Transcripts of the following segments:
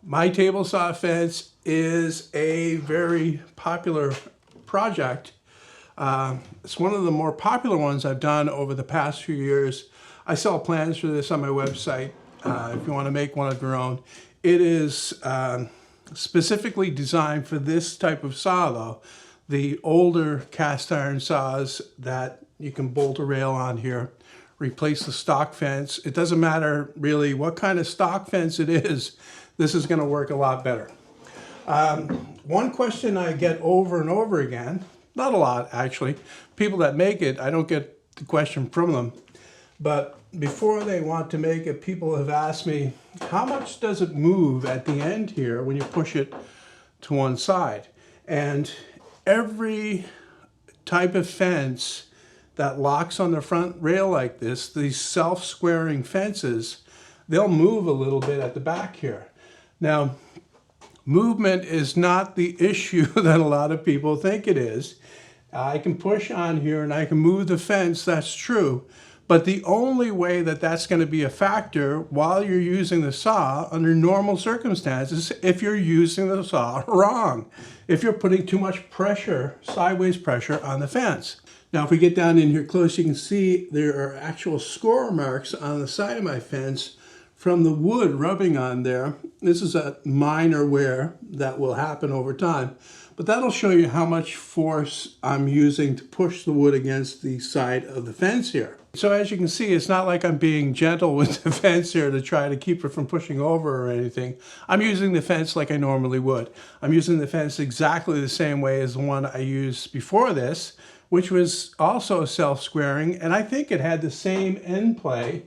My table saw fence is a very popular project. It's one of the more popular ones I've done over the past few years. I sell plans for this on my website if you want to make one of your own. It is specifically designed for this type of saw though. The older cast iron saws that you can bolt a rail on here, replace the stock fence. It doesn't matter really what kind of stock fence it is, this is going to work a lot better. One question I get over and over again, not a lot actually, people that make it, I don't get the question from them, but before they want to make it, people have asked me, how much does it move at the end here when you push it to one side? And every type of fence that locks on the front rail like this, these self-squaring fences, they'll move a little bit at the back here. Now, movement is not the issue that a lot of people think it is. I can push on here and I can move the fence, that's true. But the only way that that's going to be a factor while you're using the saw under normal circumstances, if you're using the saw wrong, if you're putting too much pressure, sideways pressure on the fence. Now, if we get down in here close, you can see there are actual score marks on the side of my fence from the wood rubbing on there. This is a minor wear that will happen over time, but that'll show you how much force I'm using to push the wood against the side of the fence here. So as you can see, it's not like I'm being gentle with the fence here to try to keep it from pushing over or anything. I'm using the fence like I normally would. I'm using the fence exactly the same way as the one I used before this, which was also self-squaring, and I think it had the same end play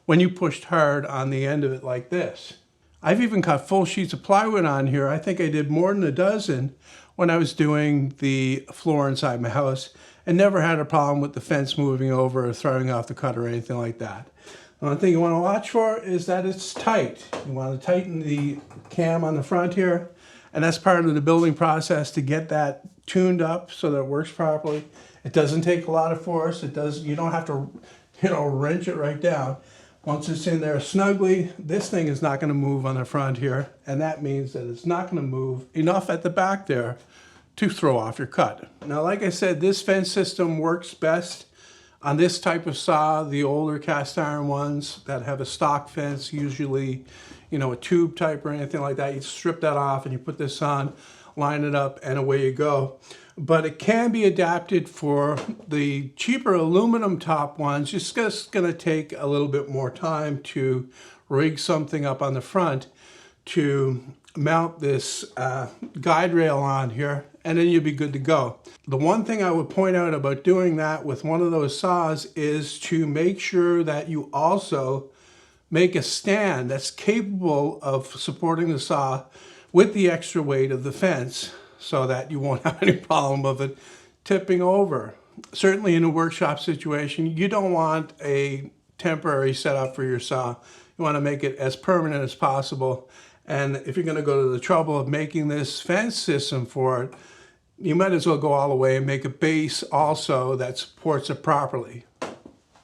when you pushed hard on the end of it like this. I've even got full sheets of plywood on here. I think I did more than a dozen when I was doing the floor inside my house and never had a problem with the fence moving over or throwing off the cut or anything like that. The one thing you want to watch for is that it's tight. You want to tighten the cam on the front here, and that's part of the building process to get that tuned up so that it works properly. It doesn't take a lot of force. You don't have to, wrench it right down. Once it's in there snugly, this thing is not going to move on the front here, and that means that it's not going to move enough at the back there to throw off your cut. Now, like I said, this fence system works best on this type of saw, the older cast iron ones that have a stock fence, usually, a tube type or anything like that. You strip that off and you put this on, line it up, and away you go. But it can be adapted for the cheaper aluminum top ones. It's just going to take a little bit more time to rig something up on the front to mount this guide rail on here, and then you'll be good to go. The one thing I would point out about doing that with one of those saws is to make sure that you also make a stand that's capable of supporting the saw with the extra weight of the fence, so that you won't have any problem of it tipping over. Certainly in a workshop situation, you don't want a temporary setup for your saw. You want to make it as permanent as possible. And if you're going to go to the trouble of making this fence system for it, you might as well go all the way and make a base also that supports it properly.